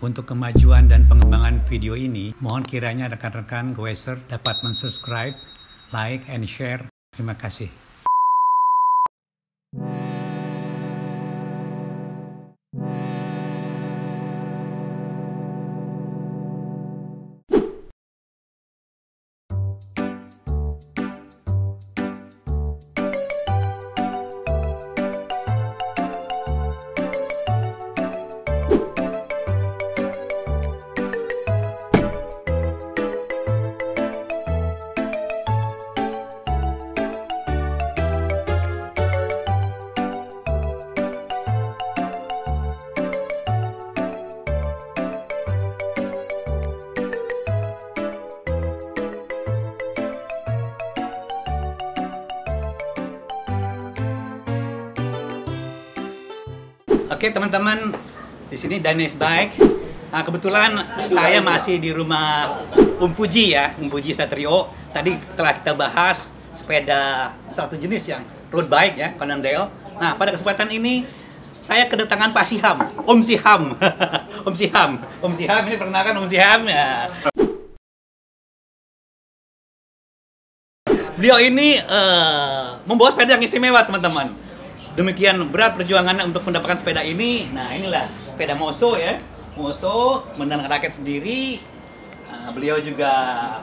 Untuk kemajuan dan pengembangan video ini, mohon kiranya rekan-rekan Goeser dapat mensubscribe, like, and share. Terima kasih. Oke teman-teman, di sini Danes Bike. Nah, kebetulan saya masih di rumah Puji ya, Puji Satrio. Tadi telah kita bahas sepeda satu jenis yang road bike ya, Cannondale. Nah, pada kesempatan ini saya kedatangan Pak Siham, Om Siham. Om Siham, Om Siham ini perkenalkan Om Siham ya. Beliau ini membawa sepeda yang istimewa teman-teman. Demikian berat perjuangannya untuk mendapatkan sepeda ini. Nah, inilah sepeda Moso ya. Moso menggunakan raket sendiri. Beliau juga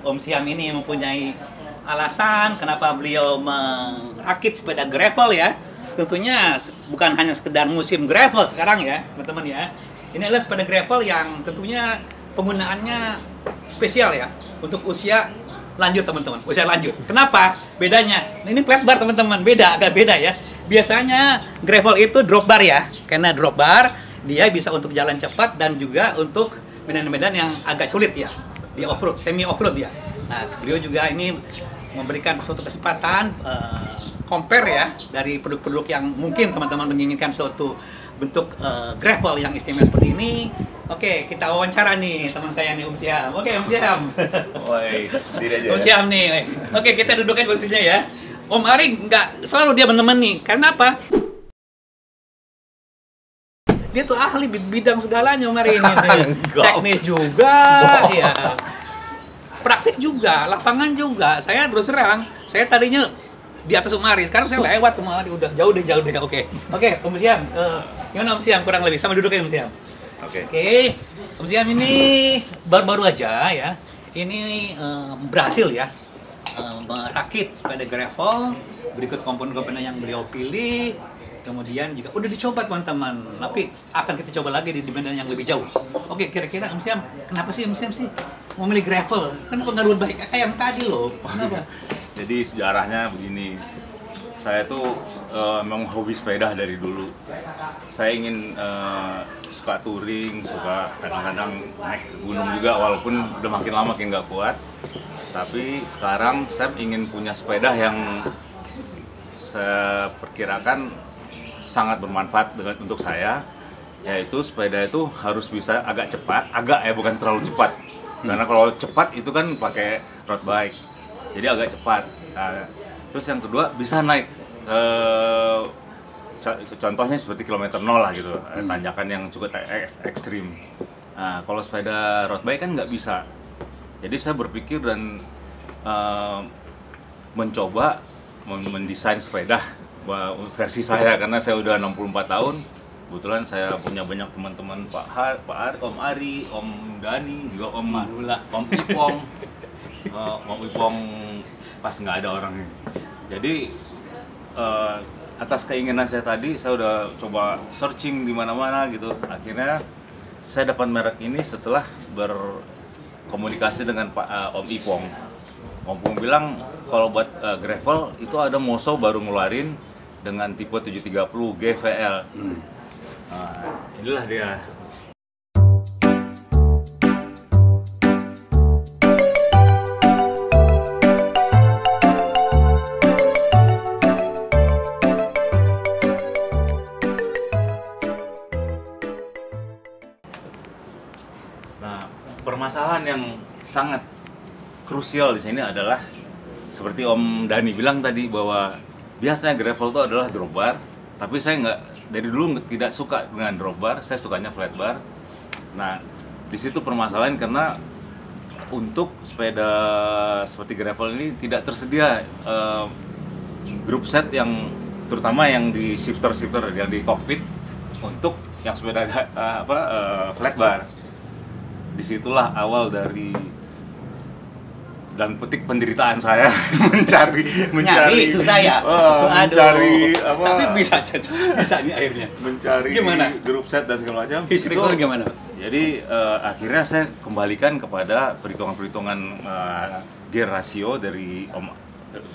Om Siham ini mempunyai alasan kenapa beliau merakit sepeda gravel ya. Tentunya bukan hanya sekedar musim gravel sekarang ya, teman-teman ya. Ini adalah sepeda gravel yang tentunya penggunaannya spesial ya untuk usia lanjut teman-teman. Usia lanjut. Kenapa? Bedanya. Ini flat bar teman-teman. Beda, agak beda ya. Biasanya gravel itu drop bar ya, karena drop bar dia bisa untuk jalan cepat dan juga untuk medan-medan yang agak sulit ya, di off-road, semi off-road ya. Nah, beliau juga ini memberikan suatu kesempatan compare ya dari produk-produk yang mungkin teman-teman menginginkan suatu bentuk gravel yang istimewa seperti ini. Oke, kita wawancara nih teman saya nih Om Siham. Oke, Om Siham. Woi, sendiri aja. Om Siham nih. Oke, kita dudukkan posisinya ya. Om Ari nggak selalu dia menemani, karena apa? Dia tuh ahli bidang segalanya Om Ari ini. Teknis juga, ya. Praktik juga, lapangan juga. Saya terus terang, saya tadinya di atas Om Ari, sekarang saya lewat Om Ari, udah jauh deh. Oke, Om Siham, gimana Om Siham kurang lebih sama duduknya Om Siham. Oke, Om Siham ini baru-baru aja ya. Ini berhasil ya. Merakit sepeda gravel berikut komponen-komponen yang beliau pilih, kemudian juga udah dicoba teman-teman, tapi akan kita coba lagi di medan yang lebih jauh. Oke, kira-kira Om Siham, kenapa sih Om Siham sih memilih gravel? Kenapa nggak road bike kayak yang tadi loh? Kenapa? Jadi sejarahnya begini, saya tuh memang hobi sepeda dari dulu. Saya ingin suka touring, suka kadang-kadang naik gunung juga, walaupun udah makin lama makin nggak kuat. Tapi sekarang saya ingin punya sepeda yang saya perkirakan sangat bermanfaat untuk saya, yaitu sepeda itu harus bisa agak cepat, bukan terlalu cepat. Karena kalau cepat itu kan pakai road bike, jadi agak cepat. Nah, terus yang kedua bisa naik, contohnya seperti kilometer 0 lah gitu, tanjakan yang cukup ekstrim. Nah, kalau sepeda road bike kan nggak bisa. Jadi saya berpikir dan mencoba mendesain sepeda versi saya, karena saya udah 64 tahun. Kebetulan saya punya banyak teman-teman, Om Ari, Om Dani, juga Om Ipong. Om Ipong pas nggak ada orangnya. Jadi atas keinginan saya tadi, saya udah coba searching di mana-mana gitu. Akhirnya saya dapat merek ini setelah komunikasi dengan Om Ipong. Om Ipong bilang kalau buat gravel itu ada Moso baru ngeluarin dengan tipe 730 GVL. Nah, inilah dia. Nah, permasalahan yang sangat krusial di sini adalah seperti Om Dani bilang tadi, bahwa biasanya gravel itu adalah drop bar, tapi saya nggak, dari dulu tidak suka dengan drop bar, saya sukanya flat bar. Nah, Di situ permasalahan karena untuk sepeda seperti gravel ini tidak tersedia group set yang terutama yang di shifter yang di cockpit untuk yang sepeda flat bar. Disitulah awal dari dan petik penderitaan saya mencari susah ya. Mencari apa? Tapi bisa nih akhirnya. Mencari gimana? Grup set dan segala macam. Historical gimana? Jadi akhirnya saya kembalikan kepada perhitungan-perhitungan gear ratio dari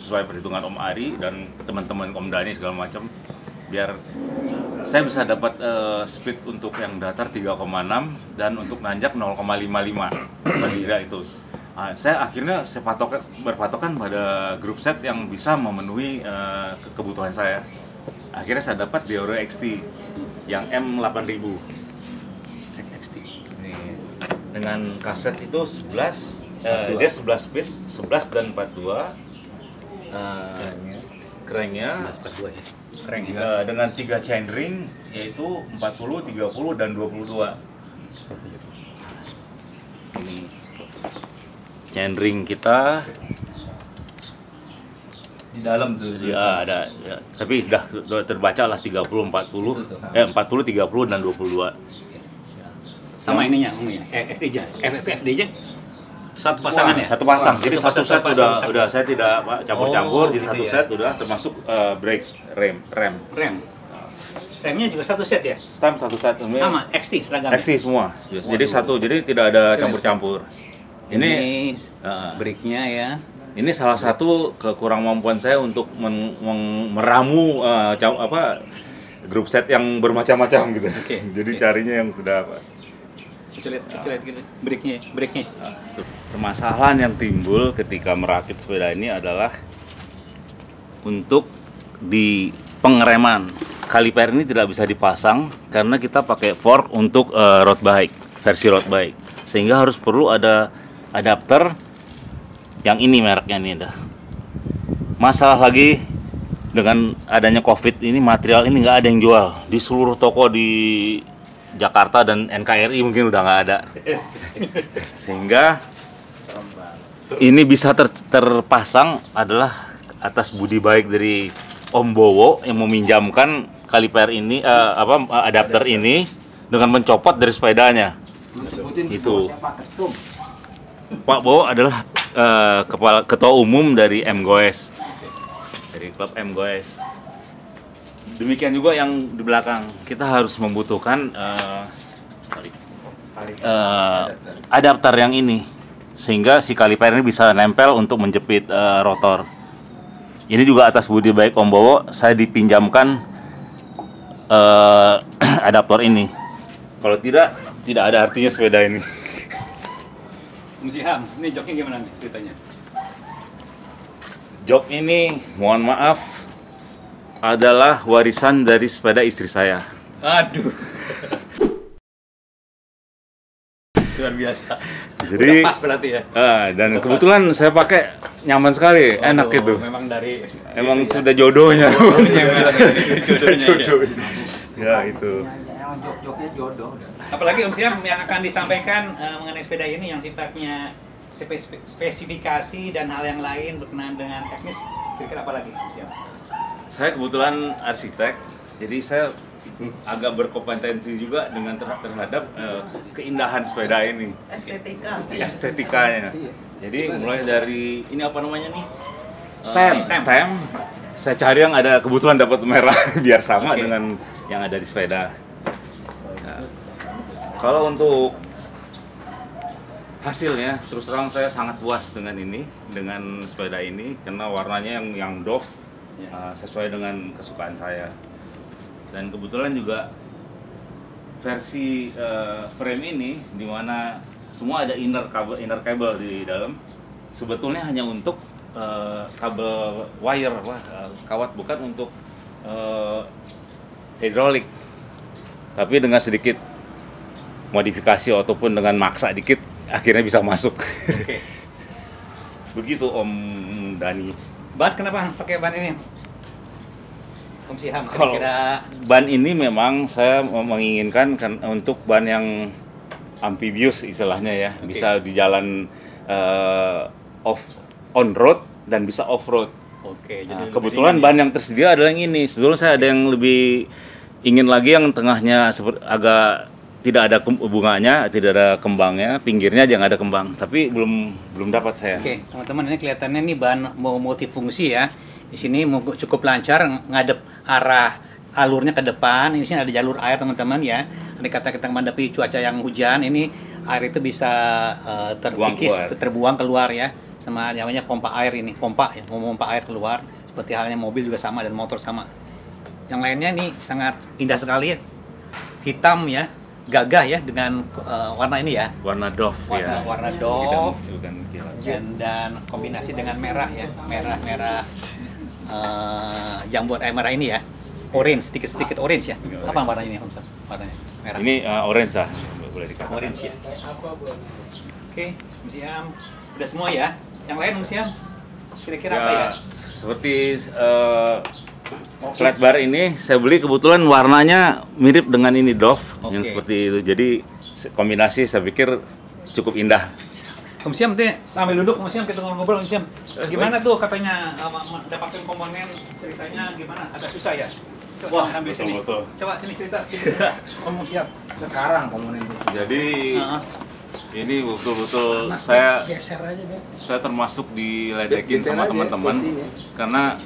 sesuai perhitungan Om Ari dan teman-teman Om Dani segala macam, biar saya bisa dapat speed untuk yang datar 3,6 dan untuk nanjak 0,55 kira itu. Saya akhirnya berpatokan pada grup set yang bisa memenuhi kebutuhan saya. Akhirnya saya dapat Deore XT yang M8000 XT. Dengan kaset itu 11, dia 11 speed, 11 dan 42. Kerennya 11/42 ya. Keren dengan 3 chainring yaitu 40, 30 dan 22. Ini chainring kita di dalam tuh. Ya ada ya. Tapi udah terbaca lah 30, 40, 40, 30 dan 22. Sama ininya, XT-nya, FFD-nya satu pasangan ya? Satu pasang. Jadi satu set udah saya tidak campur-campur, jadi gitu satu ya. set udah termasuk brake, rem. Remnya juga satu set ya? Stem satu set. Sama, XT seragam. XT semua. Jadi satu, jadi tidak ada campur-campur. Ini brake-nya ya. Ini salah satu kemampuan saya untuk meramu grup set yang bermacam-macam gitu. Jadi carinya yang sudah pas. Kita lihat gitu. Brake-nya. Permasalahan yang timbul ketika merakit sepeda ini adalah untuk di pengereman. Kaliper ini tidak bisa dipasang karena kita pakai fork untuk road bike, versi road bike. Sehingga harus perlu ada adapter yang ini mereknya nih dah. Masalah lagi dengan adanya Covid ini, material ini nggak ada yang jual di seluruh toko di Jakarta dan NKRI mungkin udah nggak ada. Sehingga ini bisa terpasang adalah atas budi baik dari Om Bowo yang meminjamkan kaliper ini adapter ini dengan mencopot dari sepedanya. Itu Pak Bowo adalah ketua umum dari MGOES, dari klub MGOES. Demikian juga yang di belakang, kita harus membutuhkan adapter yang ini sehingga si kaliper ini bisa nempel untuk menjepit rotor. Ini juga atas budi baik Om Bowo, saya dipinjamkan adaptor ini. Kalau tidak ada artinya sepeda ini. Musiham, ini joknya gimana nih ceritanya? Jok ini, mohon maaf, adalah warisan dari sepeda istri saya. Aduh. Luar biasa. Jadi udah pas berarti ya. Dan kebetulan saya pakai nyaman sekali, enak gitu. Memang emang sudah jodohnya. Jodohnya. Ya itu. Jok-joknya jodoh. Apalagi Om Siam yang akan disampaikan mengenai sepeda ini yang sifatnya spesifikasi dan hal yang lain berkenaan dengan teknis, kira-kira apa lagi Om Siam? Saya kebetulan arsitek, jadi saya agak berkompetensi juga dengan terhadap keindahan sepeda ini. Estetikanya. Jadi mulai dari ini apa namanya nih? Stem. Saya cari yang ada, kebetulan dapat merah biar sama dengan yang ada di sepeda. Nah, kalau untuk hasilnya, terus terang saya sangat puas dengan sepeda ini karena warnanya yang doff. Sesuai dengan kesukaan saya, dan kebetulan juga versi frame ini dimana semua ada inner cable di dalam, sebetulnya hanya untuk kabel wire kawat, bukan untuk hidrolik, tapi dengan sedikit modifikasi ataupun dengan maksa dikit akhirnya bisa masuk. Begitu Om Dani. Ban, kenapa pakai ban ini? Om Siham, Kalau kira-kira ban ini memang saya menginginkan untuk ban yang amphibious istilahnya ya, bisa di jalan on road dan bisa off road. Oke, Nah, jadi kebetulan ban yang tersedia adalah yang ini. Sebelum saya ada yang lebih ingin lagi yang tengahnya agak tidak ada bunganya, tidak ada kembangnya, pinggirnya aja nggak ada kembang. Tapi belum dapat saya. Oke, teman-teman, ini kelihatannya nih ban mau multifungsi ya. Di sini cukup lancar ngadep arah alurnya ke depan. Ini sini ada jalur air teman-teman ya. Andai kata kita menghadapi cuaca yang hujan, ini air itu bisa terkikis, terbuang keluar ya. Sama namanya pompa air ini, pompa ya, pompa air keluar. Seperti halnya mobil juga sama dan motor sama. Yang lainnya nih sangat indah sekali ya. Hitam ya, gagah ya dengan warna ini ya. Warna Dove ya. Warna Dove. Bukan Dan kombinasi dengan merah ya, merah jambon merah ini ya, orange, sedikit orange ya. Apa warna ini Om Sam? Warnanya merah. Ini orange lah, boleh dikatakan. Orange ya. Oke, Om Syam, udah semua ya. Yang lain Om Syam, kira-kira apa ya? Seperti flat bar ini saya beli kebetulan warnanya mirip dengan ini Dove yang seperti itu. Jadi kombinasi saya pikir cukup indah. Om Syam, sambil duduk Om Syam kita ngobrol Om Syam. Gimana tuh katanya mendapatkan komponen, ceritanya gimana? Agak susah ya? Coba ambil sini. Coba sini cerita Om Syam. Sekarang komponen itu. Jadi ini betul-betul saya termasuk diledekin sama teman-teman karena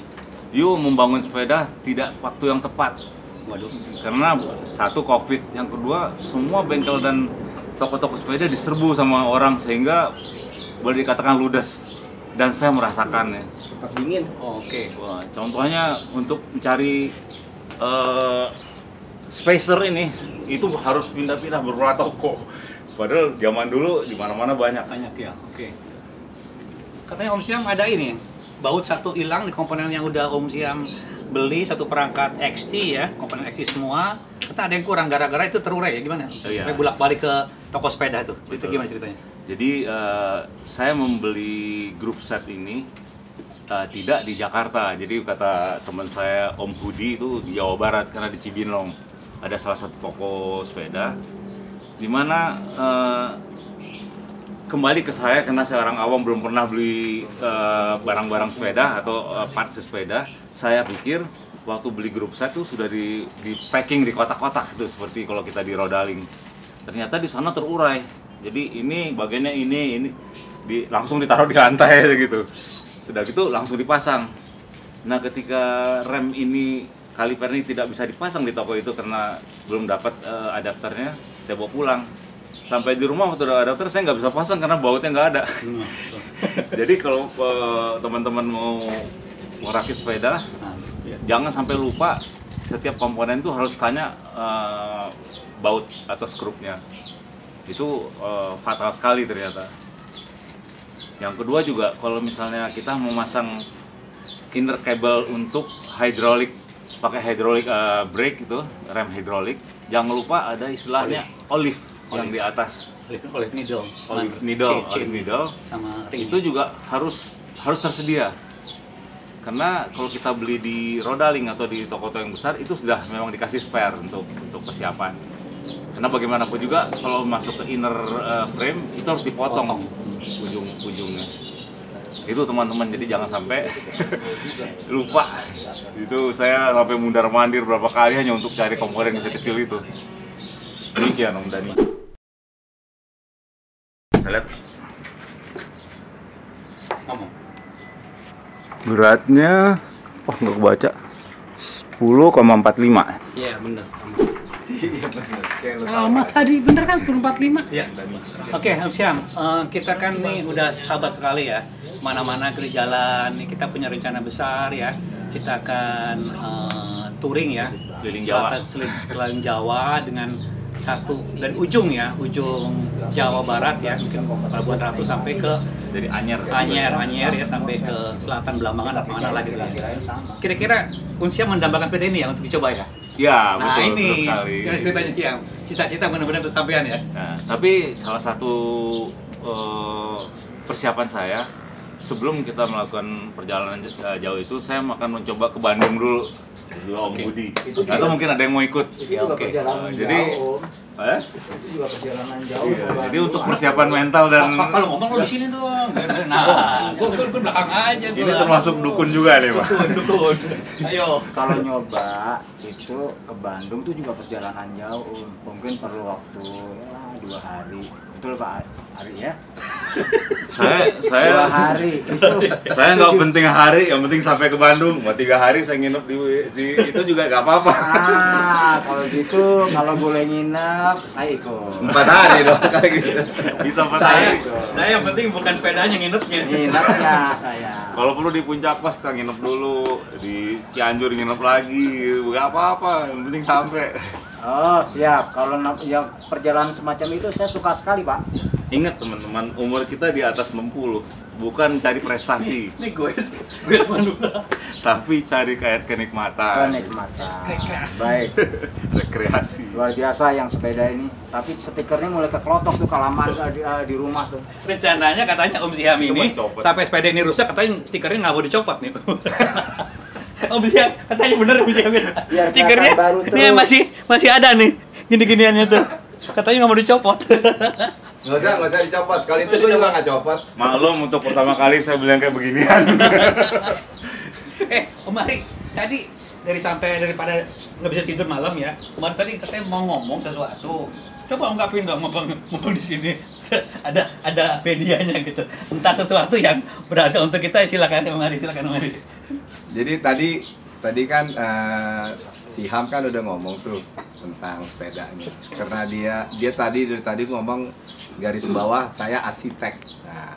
membangun sepeda tidak waktu yang tepat. Waduh. Karena satu COVID, yang kedua semua bengkel dan toko-toko sepeda diserbu sama orang sehingga boleh dikatakan ludes dan saya merasakannya. Tempat dingin. Oke. Wah, contohnya untuk mencari spacer ini itu harus pindah-pindah beberapa toko. Padahal zaman dulu di mana-mana banyak ya. Oke. Katanya Om Syam ada ini, baut satu hilang di komponen yang udah Om Syam beli, satu perangkat XT ya, komponen XT semua. Kata ada yang kurang gara-gara itu terurai ya, gimana? Sampai bolak-balik ke toko sepeda tuh. Itu gimana ceritanya? Jadi saya membeli grup set ini tidak di Jakarta. Jadi kata teman saya Om Budi itu di Jawa Barat karena di Cibinong ada salah satu toko sepeda di mana kembali ke saya karena saya orang awam belum pernah beli barang-barang sepeda atau parts sepeda. Saya pikir waktu beli grup set itu sudah di packing di kotak-kotak gitu seperti kalau kita di Rodaling. Ternyata di sana terurai. Jadi ini bagiannya ini langsung ditaruh di lantai gitu. Sudah gitu langsung dipasang. Nah, ketika rem ini kaliper ini tidak bisa dipasang di toko itu karena belum dapat adapternya, saya bawa pulang. Sampai di rumah waktu ada adapter saya nggak bisa pasang karena bautnya nggak ada. Jadi kalau teman-teman mau rakit sepeda, jangan sampai lupa setiap komponen itu harus tanya baut atau skrupnya. Itu fatal sekali ternyata. Yang kedua juga kalau misalnya kita memasang inner cable untuk hydraulic, pakai hydraulic brake itu, rem hidrolik, jangan lupa ada istilahnya olive yang di atas. Olive needle. Olive needle sama ring. Itu juga harus tersedia. Karena kalau kita beli di Rodaling atau di toko-toko yang besar itu sudah memang dikasih spare untuk persiapan. Karena bagaimanapun juga kalau masuk ke inner frame itu harus dipotong ujung-ujungnya. Itu teman-teman, jadi jangan sampai lupa. Itu saya sampai mundar-mandir berapa kali hanya untuk cari komponen yang sekecil itu. Demikian Om Dani. Saya lihat Ngomong. beratnya, nggak kebaca, 10,45. Iya benar. Alamat tadi bener kan 1045? Ya. Oke, Om Syam, kita kan nih udah sahabat sekali ya. Mana-mana ke jalan, kita punya rencana besar ya. Kita akan touring ya, keliling Jawa dengan satu dari ujung ya, ujung Jawa Barat ya, mungkin Pelabuhan Ratu sampai ke dari Anyer ya, sampai ke selatan Belambangan atau mana lah gitu. Kira-kira Om Syam mendambakan sepeda ini ya untuk dicoba ya? Ya, Nah betul, ini betul sekali. ceritanya Kiam, cita-cita benar-benar tersampaian ya. Nah, tapi salah satu persiapan saya sebelum kita melakukan perjalanan jauh itu, saya akan mencoba ke Bandung dulu. Om Budi. Atau mungkin ada yang mau ikut. Ya, oke. Jadi Itu juga perjalanan jauh. Iya, jadi untuk persiapan mental dan Kalau ngomong lo di sini dong. Nah, gue belakang aja. ini termasuk dukun juga nih, Pak. Dukun. Ayo. Kalau nyoba itu ke Bandung tuh juga perjalanan jauh. Mungkin perlu waktu ya 2 hari. Betul Pak Ari ya? Saya 2 hari itu. saya nggak penting hari, yang penting sampai ke Bandung. Mau 3 hari saya nginep di itu juga nggak apa-apa. Kalau gitu, kalau boleh nginep, saya ikut. 4 hari dong kayak gitu. Bisa 4 hari. Nah, yang penting bukan sepedanya nginepnya. Nginepnya saya. Kalau perlu di Puncak Pas kita nginep dulu, di Cianjur nginep lagi, nggak apa-apa, yang penting sampai. Oh siap, kalau ya perjalanan semacam itu saya suka sekali Pak. Ingat teman-teman, umur kita di atas 60, bukan cari prestasi, Nih gue Mandula. tapi cari kayak kenikmatan, Kenikmatan. Rekreasi. Baik, rekreasi. luar biasa yang sepeda ini. Tapi stikernya mulai kekelotok tuh kalaman di rumah tuh. Rencananya katanya Om Siam ini Coba copot. sampai sepeda ini rusak katanya stikernya nggak mau dicopot nih. Om Siam katanya bener Om Siam. Biar Stikernya kelihatan baru ini masih ada nih gini-giniannya tuh. Katanya nggak mau dicopot. Nggak usah dicopot. Kali itu gue juga nggak copot. Maklum untuk pertama kali saya beli yang kayak beginian. Om Ari, tadi daripada nggak bisa tidur malam ya. Kemarin tadi katanya mau ngomong sesuatu. Coba ungkapin dong, mumpung di sini ada medianya gitu. Entah sesuatu yang berada untuk kita, silakan Om Ari, silakan Om Ari. Jadi tadi kan si Ham kan udah ngomong tuh tentang sepedanya. Karena dia dari tadi ngomong garis bawah saya arsitek. Nah,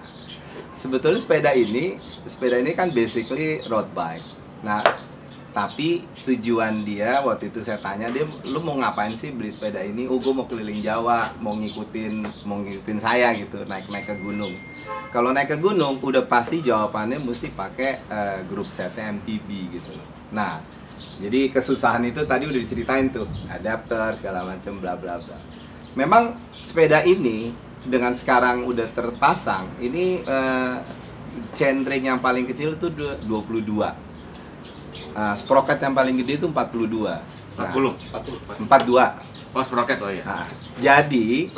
sebetulnya sepeda ini kan basically road bike. Nah, tapi tujuan dia waktu itu saya tanya dia, lu mau ngapain sih beli sepeda ini? Oh, gue mau keliling Jawa, mau ngikutin saya gitu, naik ke gunung. Kalau naik ke gunung udah pasti jawabannya mesti pakai grup setnya MTB gitu. Nah, jadi kesusahan itu tadi udah diceritain tuh, adapter segala macam bla bla bla. Memang sepeda ini dengan sekarang udah terpasang, ini chainring yang paling kecil itu 22. Sprocket yang paling gede itu 42. 42. Oh, sprocket oh ya. Nah, jadi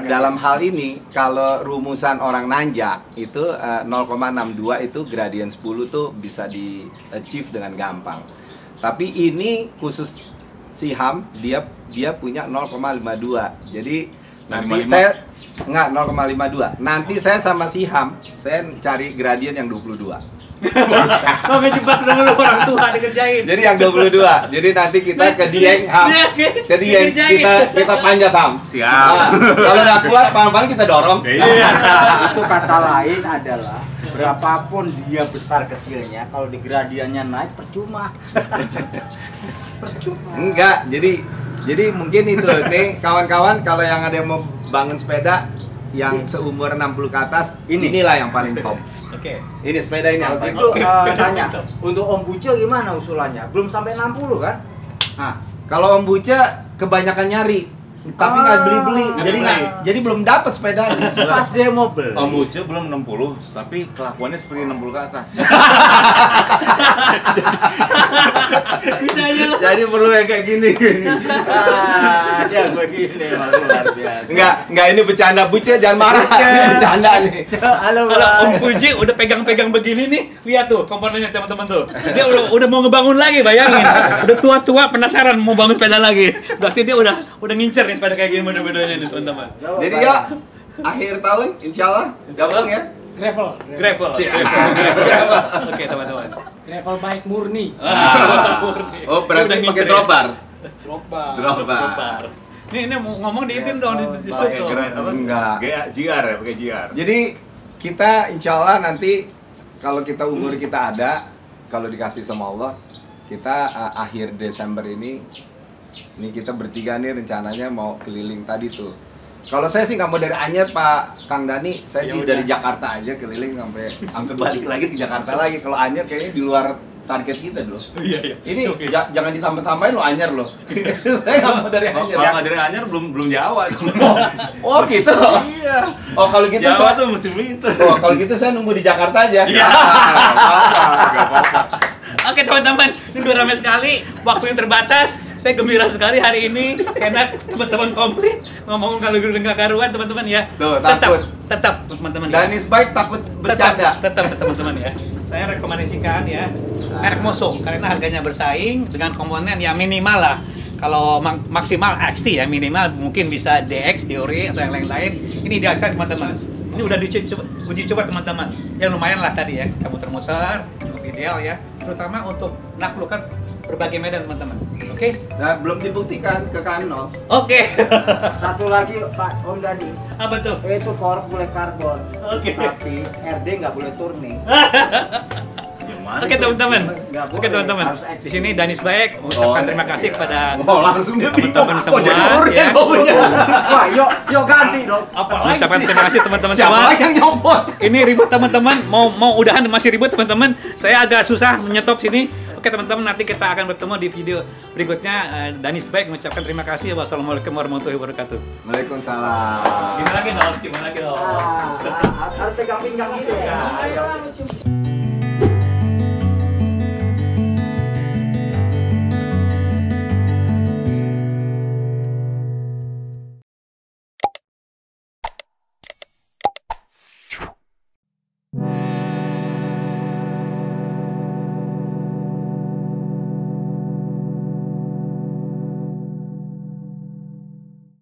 dalam hal ini kalau rumusan orang nanjak itu 0,62 itu gradient 10 tuh bisa di achieve dengan gampang. Tapi ini khusus si Ham dia punya 0,52. Jadi nanti 55. saya enggak 0,52. Nanti saya sama si Ham saya cari gradient yang 22. Oh, ngejebak dulu orang tua dikerjain. Jadi yang 22. Jadi nanti kita ke Dieng Ham. Ke Dieng kita panjat Ham. Siap. Nah, kalau nggak kuat pelan-pelan kita dorong. Itu kata lain adalah berapapun dia besar kecilnya, kalau di gradiennya naik percuma. Percuma. Enggak. Jadi mungkin itu nih kawan-kawan kalau yang ada yang mau bangun sepeda yang seumur 60 ke atas, inilah yang paling top. Oke. Ini sepeda ini yang Kalau paling gitu top. tanya, untuk Om Bucil gimana usulannya? Belum sampai 60 kan? Nah, kalau Om Buca kebanyakan nyari, tapi nggak beli-beli, jadi belum dapat sepedanya. Pas dia mau beli. Om Uce belum 60, tapi kelakuannya seperti 60 ke atas. Bisa aja lo. Jadi perlu yang kayak gini. Dia begini luar biasa. Enggak ini bercanda Buca, jangan marah. Ini bercanda nih. Halo, Kalau Om Bang. Fuji udah pegang-pegang begini nih, lihat tuh komponennya teman-teman tuh. Dia udah mau ngebangun lagi, bayangin. Udah tua-tua penasaran mau bangun sepeda lagi. Berarti dia udah ngincer nih sepeda kayak gini model-modelnya nih, teman-teman. Jadi yuk, akhir tahun insyaallah gabung ya. Gravel. Gravel. Siap. Oke, teman-teman. Gravel bike murni. Oh, berarti Udah pakai ngincer ya? drop bar. Drop Bar. Ini mau ngomong diitin dong di shoot Pakai tuh. gerai apa? Enggak. GR ya, pakai GR. Jadi kita insyaallah nanti kalau kita umur kita ada, kalau dikasih sama Allah, kita akhir Desember ini kita bertiga nih rencananya mau keliling tadi tuh. Kalau saya sih nggak mau dari Anyer Pak Kang Dani, saya Ya sih udah. dari Jakarta aja keliling sampai balik lagi ke Jakarta lagi. Kalau Anyer kayaknya di luar target kita dulu. Iya. Ini Oke. jangan ditambah-tambahin lo Anyer lo. Saya nggak mau dari Anyer Kalau ya. nggak dari Anyer belum Jawa. Oh gitu. Iya. Oh kalau gitu Jawa saya, tuh musim itu. oh, kalau gitu saya nunggu di Jakarta aja. Iya. Nggak apa-apa. Oke, teman-teman, ini udah ramai sekali, waktunya terbatas. Saya gembira sekali hari ini, enak teman-teman komplit ngomong kalau nggak karuan teman-teman ya. Tuh, tetap teman-teman. Danis baik takut bercanda. Tetap teman-teman ya. Saya rekomendasikan ya merek Moso karena harganya bersaing dengan komponen yang minimal lah. Kalau maksimal XT ya, minimal mungkin bisa DX, Diori atau yang lain-lain. Ini ideal sekali teman-teman. Ini udah uji coba teman-teman. Yang lumayan lah tadi ya, muter-muter, cukup ideal ya. Terutama untuk menaklukkan berbagai medan teman-teman. Oke? Nah, belum dibuktikan ke Kano. Oke. Satu lagi Pak Om Dani, Apa tuh? itu fork boleh karbon, Oke. tapi RD nggak boleh turning. Gimana Oke itu? teman-teman. Nggak boleh, Oke teman-teman. harus XT. Di sini Danis Baik mengucapkan terima kasih kepada langsung dia teman-teman bingung. semua Oh, jadi urut ya. Wah, yuk ganti dong. Mengucapkan terima kasih teman-teman Siapa semua. lagi yang nyopot? Ini ribut teman-teman, mau udahan masih ribut teman-teman. Saya agak susah menyetop sini. Oke teman-teman, nanti kita akan bertemu di video berikutnya. Danis Baik mengucapkan terima kasih. Wassalamualaikum warahmatullahi wabarakatuh. Waalaikumsalam. Gimana lagi dong? Harus pegang pinggang gitu ya. Ayo.